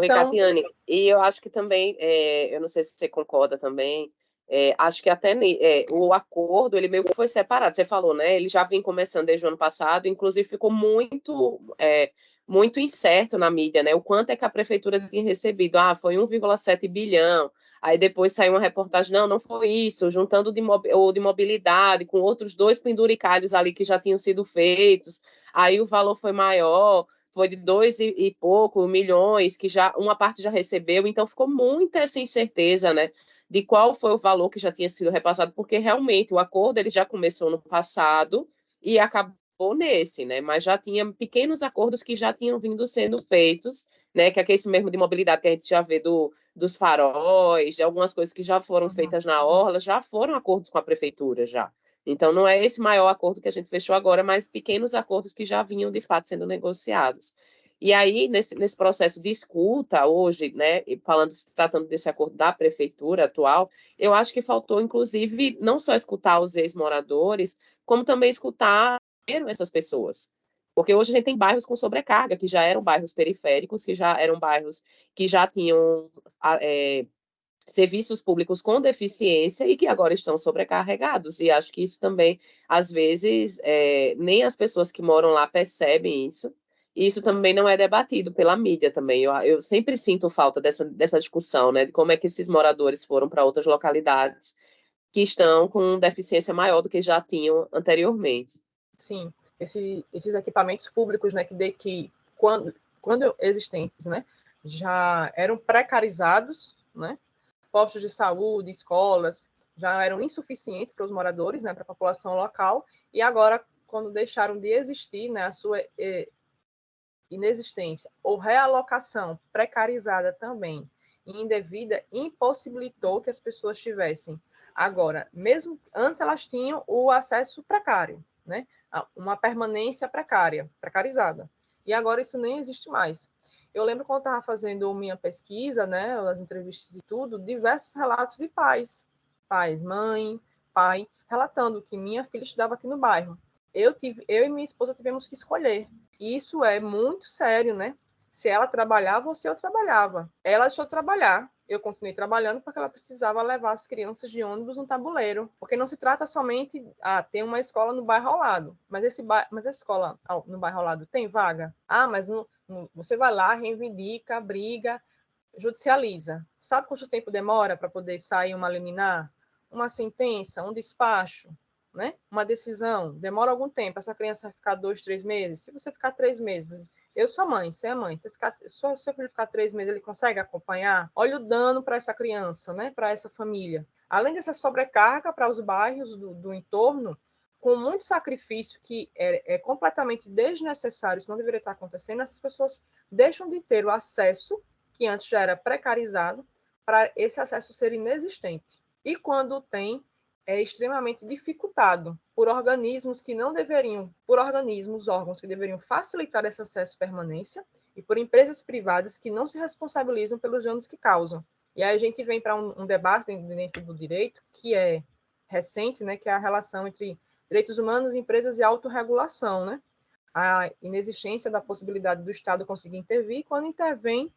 Oi, Então, Catiane. E eu acho que também, eu não sei se você concorda também, acho que até o acordo, ele meio que foi separado. Você falou, né? Ele já vinha começando desde o ano passado, inclusive ficou muito incerto na mídia, né? O quanto é que a prefeitura tinha recebido. Ah, foi 1,7 bilhão. Aí depois saiu uma reportagem, não foi isso, juntando o de mobilidade com outros dois penduricalhos ali que já tinham sido feitos. Aí o valor foi maior, foi de dois e pouco milhões, que já uma parte já recebeu, então ficou muita essa incerteza, né, de qual foi o valor que já tinha sido repassado, porque realmente o acordo ele já começou no passado e acabou nesse, né, mas já tinha pequenos acordos que já tinham vindo sendo feitos, né, que é esse mesmo de mobilidade que a gente já vê dos faróis, de algumas coisas que já foram feitas na orla, já foram acordos com a prefeitura já. Então, não é esse maior acordo que a gente fechou agora, mas pequenos acordos que já vinham, de fato, sendo negociados. E aí, nesse processo de escuta, hoje, né, se tratando desse acordo da prefeitura atual, eu acho que faltou, inclusive, não só escutar os ex-moradores, como também escutar essas pessoas. Porque hoje a gente tem bairros com sobrecarga, que já eram bairros periféricos, que já eram bairros que já tinham serviços públicos com deficiência e que agora estão sobrecarregados. E acho que isso também, às vezes, nem as pessoas que moram lá percebem isso. E isso também não é debatido pela mídia também. Eu sempre sinto falta dessa discussão, né, de como é que esses moradores foram para outras localidades que estão com deficiência maior do que já tinham anteriormente. sim, esses equipamentos públicos, né, que quando existentes, né, já eram precarizados, né, postos de saúde, escolas, já eram insuficientes para os moradores, né, para a população local, e agora, quando deixaram de existir, né, a sua inexistência ou realocação precarizada também e indevida, impossibilitou que as pessoas tivessem. Agora, mesmo antes elas tinham o acesso precário, né? Uma permanência precária, precarizada. E agora isso nem existe mais. Eu lembro quando eu estava fazendo minha pesquisa, né, as entrevistas e tudo, diversos relatos de pais, mãe, pai, relatando que minha filha estudava aqui no bairro. Eu e minha esposa tivemos que escolher. E isso é muito sério, né? Se ela trabalhava ou se eu trabalhava. Ela deixou de trabalhar. Eu continuei trabalhando porque ela precisava levar as crianças de ônibus no tabuleiro. Porque não se trata somente, tem uma escola no bairro ao lado. Mas a escola no bairro ao lado tem vaga? Mas você vai lá, reivindica, briga, judicializa. Sabe quanto tempo demora para poder sair uma liminar? Uma sentença, um despacho, né? Uma decisão. Demora algum tempo. Essa criança vai ficar 2, 3 meses? Se você ficar 3 meses, eu sou mãe, você é mãe. Se seu filho ficar 3 meses, ele consegue acompanhar? Olha o dano para essa criança, né? Para essa família. Além dessa sobrecarga para os bairros do entorno, com muito sacrifício que é completamente desnecessário, isso não deveria estar acontecendo, essas pessoas deixam de ter o acesso, que antes já era precarizado, para esse acesso ser inexistente. E quando tem, é extremamente dificultado por organismos que não deveriam, órgãos que deveriam facilitar esse acesso e permanência, e por empresas privadas que não se responsabilizam pelos danos que causam. E aí a gente vem para um debate dentro do direito que é recente, né, que é a relação entre direitos humanos, empresas e autorregulação, né? A inexistência da possibilidade do Estado conseguir intervir, quando intervém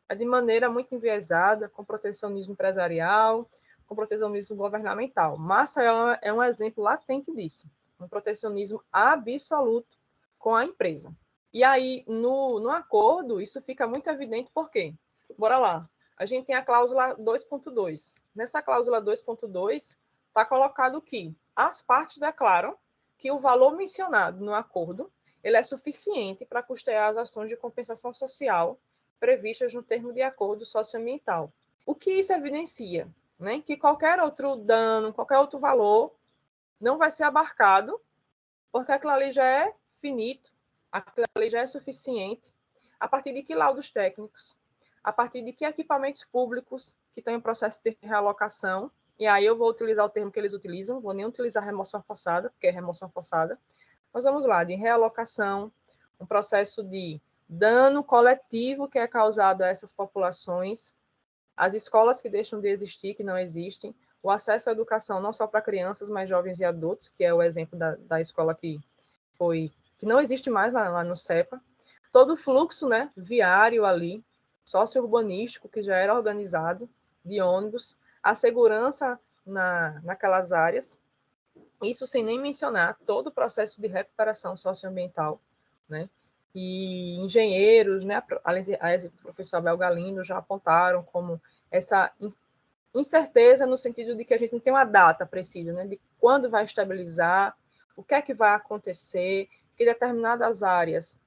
é de maneira muito enviesada, com protecionismo empresarial, com protecionismo governamental. Massa é um exemplo latente disso, um protecionismo absoluto com a empresa. E aí, no acordo, isso fica muito evidente, por quê? Bora lá. A gente tem a cláusula 2.2. Nessa cláusula 2.2, está colocado que as partes declaram que o valor mencionado no acordo ele é suficiente para custear as ações de compensação social previstas no termo de acordo socioambiental. O que isso evidencia? Né? Que qualquer outro dano, qualquer outro valor não vai ser abarcado, porque aquilo ali já é finito, aquilo ali já é suficiente. A partir de que laudos técnicos? A partir de que equipamentos públicos que estão em processo de realocação? E aí eu vou utilizar o termo que eles utilizam, vou nem utilizar remoção forçada, porque é remoção forçada. Nós vamos lá, de realocação, um processo de dano coletivo que é causado a essas populações, as escolas que deixam de existir, que não existem, o acesso à educação não só para crianças, mas jovens e adultos, que é o exemplo da escola que não existe mais lá no CEPA, todo o fluxo, né, viário ali, socio-urbanístico que já era organizado, de ônibus, a segurança naquelas áreas, isso sem nem mencionar todo o processo de recuperação socioambiental, né? E engenheiros, né, a exemplo do professor Abel Galindo, já apontaram como essa incerteza no sentido de que a gente não tem uma data precisa, né, de quando vai estabilizar, o que é que vai acontecer, que determinadas áreas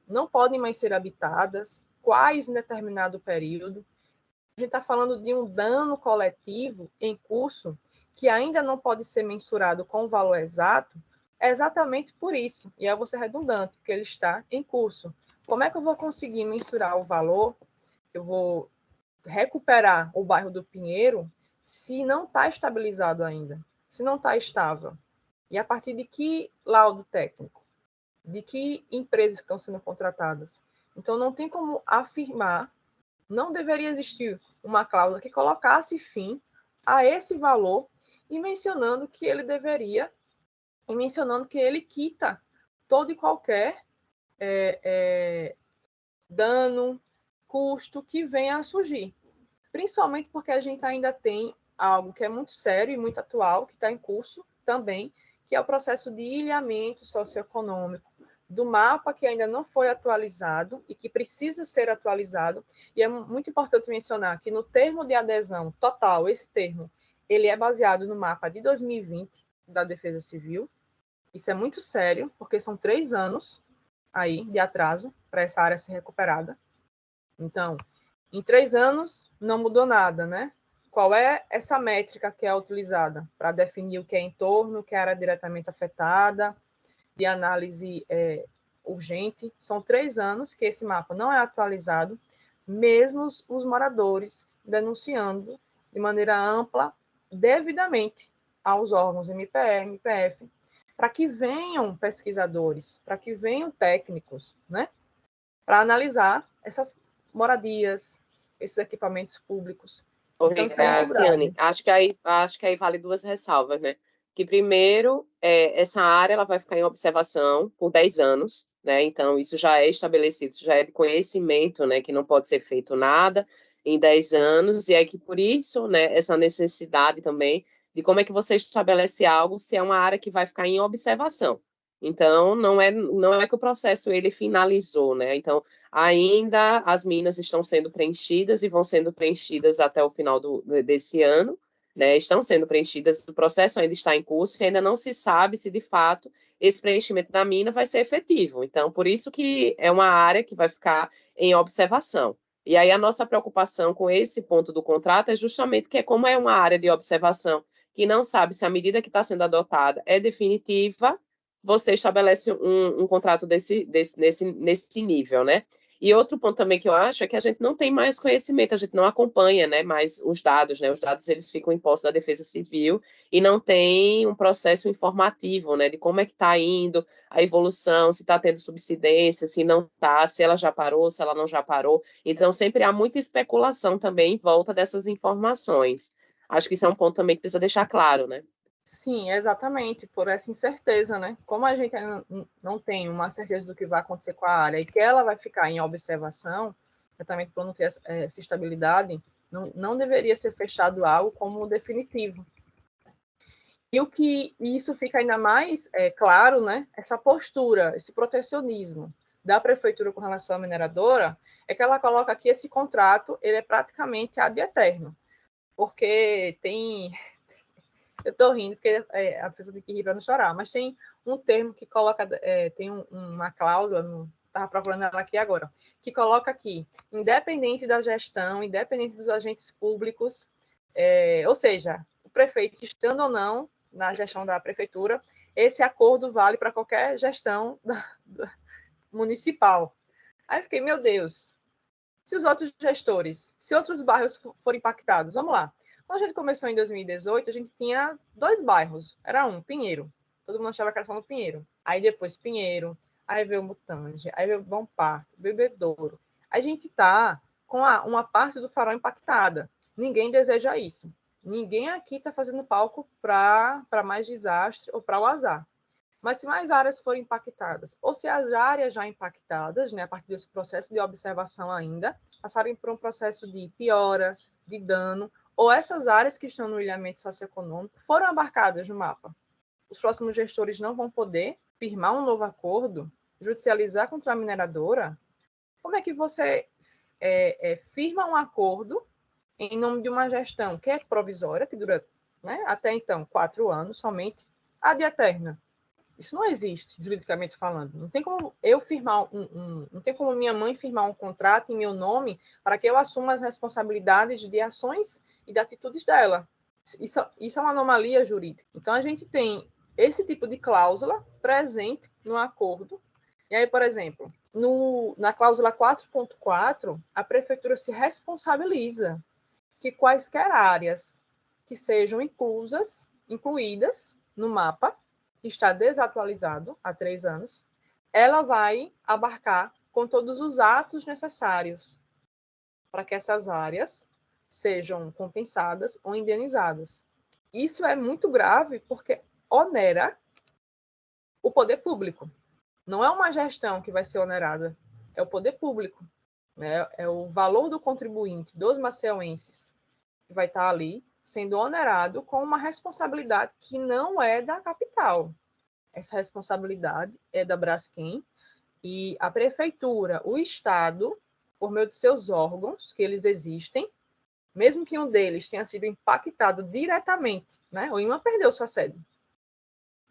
não podem mais ser habitadas, quais em determinado período. A gente está falando de um dano coletivo em curso que ainda não pode ser mensurado com o valor exato, é exatamente por isso, e eu vou ser redundante, porque ele está em curso. Como é que eu vou conseguir mensurar o valor? Eu vou recuperar o bairro do Pinheiro se não está estabilizado ainda, se não está estável. E a partir de que laudo técnico? De que empresas estão sendo contratadas? Então, não tem como afirmar, não deveria existir uma cláusula que colocasse fim a esse valor e mencionando que ele deveria, e mencionando que ele quita todo e qualquer dano, custo que venha a surgir. Principalmente porque a gente ainda tem algo que é muito sério e muito atual, que está em curso também, que é o processo de ilhamento socioeconômico do mapa que ainda não foi atualizado e que precisa ser atualizado. E é muito importante mencionar que no termo de adesão total, esse termo, ele é baseado no mapa de 2020 da Defesa Civil. Isso é muito sério, porque são 3 anos aí de atraso para essa área ser recuperada. Então, em 3 anos, não mudou nada, né? Qual é essa métrica que é utilizada para definir o que é entorno, o que é área diretamente afetada, de análise urgente? São 3 anos que esse mapa não é atualizado, mesmo os moradores denunciando de maneira ampla, devidamente, aos órgãos MPE, MPF, para que venham pesquisadores, para que venham técnicos, né? Para analisar essas moradias, esses equipamentos públicos. Então, isso é muito Tiane, grave. acho que aí vale duas ressalvas, né? Que primeiro, essa área ela vai ficar em observação por 10 anos, né? Então, isso já é estabelecido, isso já é de conhecimento, né? Que não pode ser feito nada em 10 anos, e é que por isso, né, essa necessidade também de como é que você estabelece algo se é uma área que vai ficar em observação. Então, não é que o processo ele finalizou, né? Então, ainda as minas estão sendo preenchidas e vão sendo preenchidas até o final desse ano, né? Estão sendo preenchidas, o processo ainda está em curso e ainda não se sabe se de fato esse preenchimento da mina vai ser efetivo. Então, por isso que é uma área que vai ficar em observação. E aí a nossa preocupação com esse ponto do contrato é justamente que como é uma área de observação que não sabe se a medida que está sendo adotada é definitiva, você estabelece um contrato nesse nível, né? E outro ponto também que eu acho é que a gente não tem mais conhecimento, a gente não acompanha, né, mais os dados, né? Os dados eles ficam em posse da Defesa Civil e não tem um processo informativo, né, de como é que está indo a evolução, se está tendo subsidência, se não está, se ela já parou, se ela não já parou. Então sempre há muita especulação também em volta dessas informações. Acho que isso é um ponto também que precisa deixar claro, né? Sim, exatamente, por essa incerteza, né? Como a gente ainda não tem uma certeza do que vai acontecer com a área e que ela vai ficar em observação, exatamente por não ter essa estabilidade, não deveria ser fechado algo como definitivo. E o que isso fica ainda mais claro, né? Essa postura, esse protecionismo da prefeitura com relação à mineradora, é que ela coloca aqui esse contrato, ele é praticamente ad eterno, porque tem eu estou rindo porque a pessoa tem que rir para não chorar, mas tem um termo que coloca, tem uma cláusula, estava procurando ela aqui agora, que coloca aqui, independente da gestão, independente dos agentes públicos, ou seja, o prefeito estando ou não na gestão da prefeitura, esse acordo vale para qualquer gestão municipal. Aí eu fiquei, meu Deus, se os outros gestores, se outros bairros forem impactados, vamos lá. Quando a gente começou em 2018, a gente tinha 2 bairros. Era Pinheiro. Todo mundo achava que era só no Pinheiro. Aí depois Pinheiro, aí veio Mutange, aí veio Bom Parto, Bebedouro. A gente está com uma parte do farol impactada. Ninguém deseja isso. Ninguém aqui está fazendo palco para mais desastre ou para o azar. Mas se mais áreas forem impactadas, ou se as áreas já impactadas, né, a partir desse processo de observação ainda, passarem por um processo de piora, de dano, ou essas áreas que estão no ilhamento socioeconômico foram abarcadas no mapa, os próximos gestores não vão poder firmar um novo acordo, judicializar contra a mineradora. Como é que você firma um acordo em nome de uma gestão que é provisória, que dura, né, até então 4 anos somente, ad eterna? Isso não existe, juridicamente falando. Não tem como eu firmar não tem como minha mãe firmar um contrato em meu nome para que eu assuma as responsabilidades de ações e de atitudes dela. Isso é uma anomalia jurídica. Então, a gente tem esse tipo de cláusula presente no acordo. E aí, por exemplo, na cláusula 4.4, a prefeitura se responsabiliza que quaisquer áreas que sejam incluídas no mapa, que está desatualizado há 3 anos, ela vai abarcar com todos os atos necessários para que essas áreas sejam compensadas ou indenizadas. Isso é muito grave porque onera o poder público. Não é uma gestão que vai ser onerada, é o poder público, né? É o valor do contribuinte, dos maceuenses, que vai estar ali sendo onerado com uma responsabilidade que não é da capital. Essa responsabilidade é da Braskem e a prefeitura, o Estado, por meio de seus órgãos, que eles existem, mesmo que um deles tenha sido impactado diretamente, né? O IMA perdeu sua sede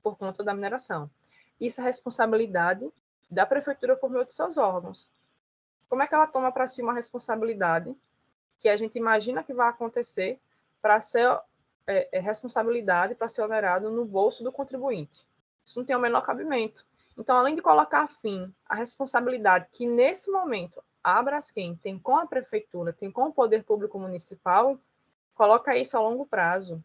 por conta da mineração. Isso é responsabilidade da prefeitura por meio de seus órgãos. Como é que ela toma para si uma responsabilidade que a gente imagina que vai acontecer para ser responsabilidade, para ser onerado no bolso do contribuinte? Isso não tem o menor cabimento. Então, além de colocar fim à responsabilidade que, nesse momento, a Braskem tem com a prefeitura, tem com o poder público municipal, coloca isso a longo prazo.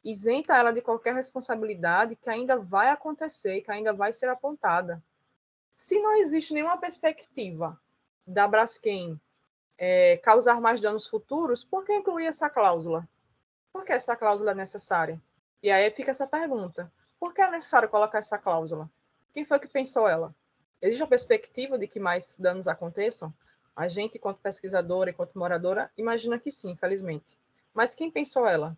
Isenta ela de qualquer responsabilidade que ainda vai acontecer, que ainda vai ser apontada. Se não existe nenhuma perspectiva da Braskem causar mais danos futuros, por que incluir essa cláusula? Por que essa cláusula é necessária? E aí fica essa pergunta. Por que é necessário colocar essa cláusula? Quem foi que pensou ela? Existe a perspectiva de que mais danos aconteçam? A gente, enquanto pesquisadora, enquanto moradora, imagina que sim, infelizmente. Mas quem pensou ela?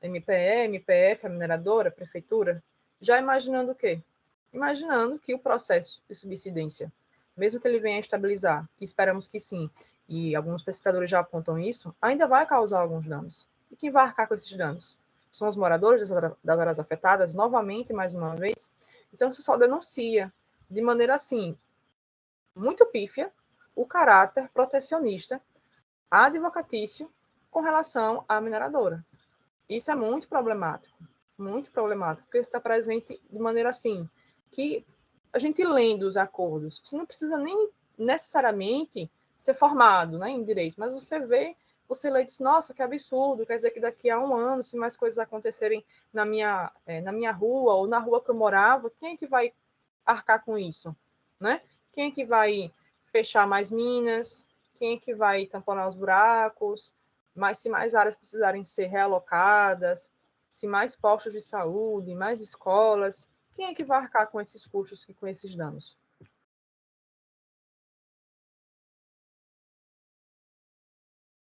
MPE, MPF, a mineradora, a prefeitura? Já imaginando o quê? Imaginando que o processo de subsidência, mesmo que ele venha a estabilizar, e esperamos que sim, e alguns pesquisadores já apontam isso, ainda vai causar alguns danos. E quem vai arcar com esses danos? São os moradores das áreas afetadas, novamente, mais uma vez. Então, isso só denuncia, de maneira assim, muito pífia, o caráter protecionista, advocatício, com relação à mineradora. Isso é muito problemático, porque está presente de maneira assim, que a gente lendo os acordos, você não precisa nem necessariamente ser formado, né, em direito, mas você lê e diz, nossa, que absurdo, quer dizer que daqui a 1 ano, se mais coisas acontecerem na minha rua ou na rua que eu morava, quem é que vai arcar com isso? Né? Quem é que vai fechar mais minas? Quem é que vai tamponar os buracos? Mas se mais áreas precisarem ser realocadas, se mais postos de saúde, mais escolas, quem é que vai arcar com esses custos e com esses danos?